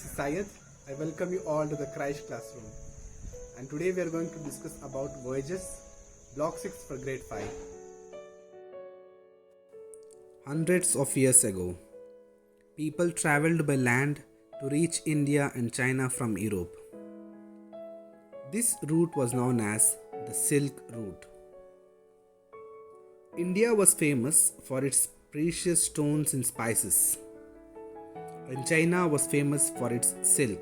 this is Syed. I welcome you all to the Christ Classroom. And today we are going to discuss about voyages, Block 6 for Grade 5. Hundreds of years ago, people traveled by land to reach India and China from Europe. This route was known as the Silk Route. India was famous for its precious stones and spices, and China was famous for its silk.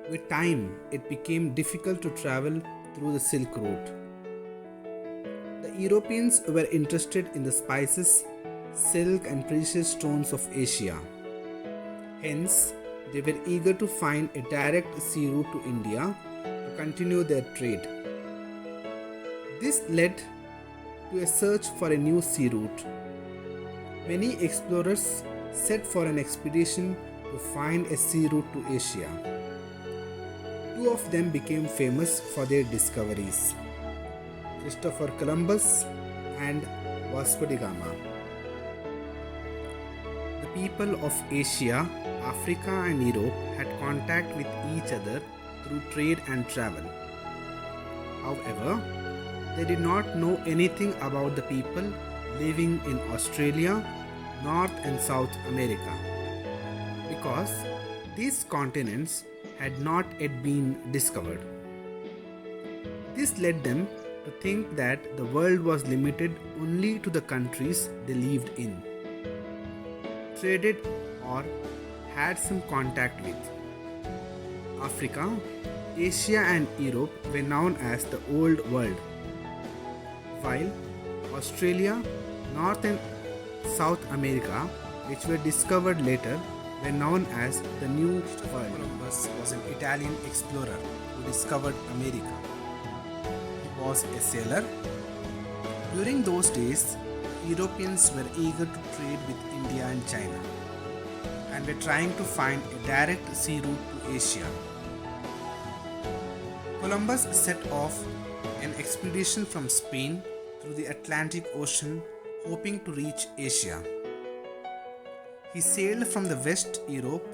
With time, it became difficult to travel through the Silk Route. The Europeans were interested in the spices, silk, and precious stones of Asia. Hence, they were eager to find a direct sea route to India to continue their trade. This led to a search for a new sea route. Many explorers set for an expedition to find a sea route to Asia. Two of them became famous for their discoveries: Christopher Columbus and Vasco da Gama. The people of Asia, Africa, and Europe had contact with each other through trade and travel. However, they did not know anything about the people living in Australia, North and South America, because these continents had not yet been discovered. This led them to think that the world was limited only to the countries they lived in, traded, or had some contact with. Africa, Asia, and Europe were known as the Old World, while Australia, North and South America, which were discovered later, were known as the New World. Columbus was an Italian explorer who discovered America. He was a sailor. During those days, Europeans were eager to trade with India and China, and were trying to find a direct sea route to Asia. Columbus set off an expedition from Spain through the Atlantic Ocean, hoping to reach Asia. He sailed from the West Europe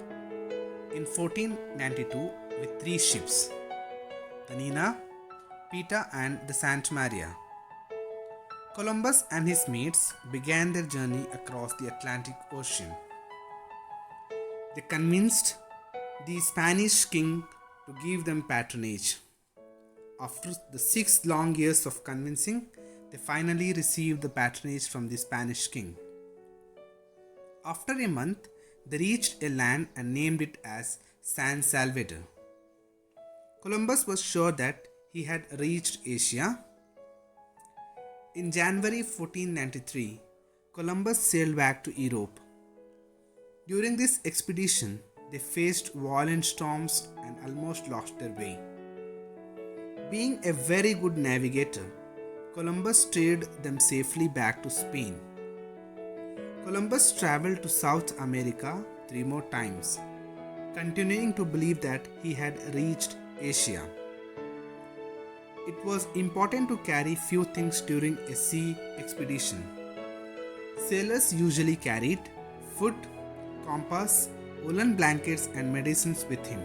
in 1492 with 3 ships: the Nina, Pinta, and the Santa Maria. Columbus and his mates began their journey across the Atlantic Ocean. They convinced the Spanish king to give them patronage. After the 6 long years of convincing, they finally received the patronage from the Spanish king. After a month, they reached a land and named it as San Salvador. Columbus was sure that he had reached Asia. In January 1493, Columbus sailed back to Europe. During this expedition, they faced violent storms and almost lost their way. Being a very good navigator, Columbus steered them safely back to Spain. Columbus traveled to South America 3 more times, continuing to believe that he had reached Asia. It was important to carry few things during a sea expedition. Sailors usually carried food, compass, woolen blankets, and medicines with him.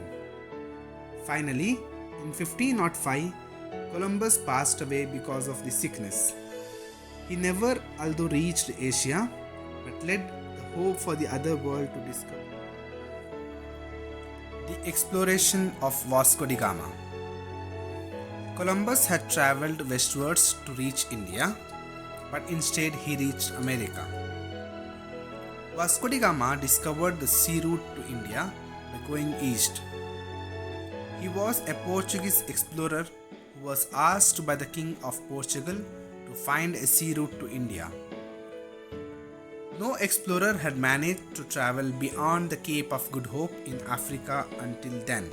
Finally, in 1505, Columbus passed away because of the sickness. He never, although, reached Asia, but led the hope for the other world to discover. The exploration of Vasco da Gama. Columbus had travelled westwards to reach India, but instead he reached America. Vasco da Gama discovered the sea route to India by going east. He was a Portuguese explorer who was asked by the King of Portugal to find a sea route to India. No explorer had managed to travel beyond the Cape of Good Hope in Africa until then.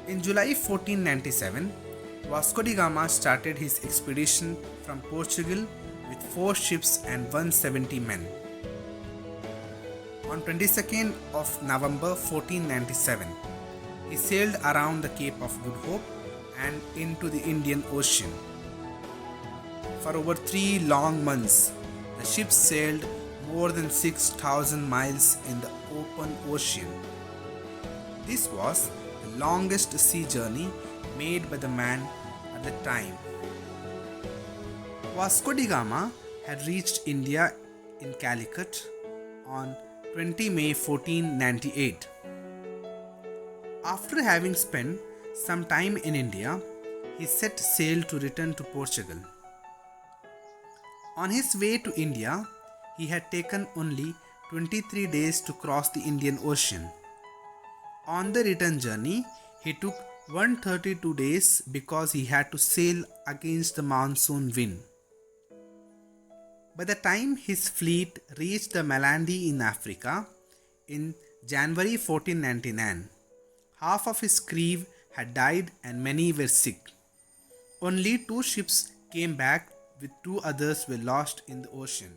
In July 1497, Vasco da Gama started his expedition from Portugal with 4 ships and 170 men. On 22nd of November 1497, he sailed around the Cape of Good Hope and into the Indian Ocean. For over 3 long months, the ship sailed more than 6,000 miles in the open ocean. This was the longest sea journey made by the man at the time. Vasco da Gama had reached India in Calicut on 20 May 1498. After having spent some time in India, he set sail to return to Portugal. On his way to India, he had taken only 23 days to cross the Indian Ocean. On the return journey, he took 132 days because he had to sail against the monsoon wind. By the time his fleet reached the Malandi in Africa in January 1499, half of his crew had died and many were sick. Only 2 ships came back, with 2 others were lost in the ocean.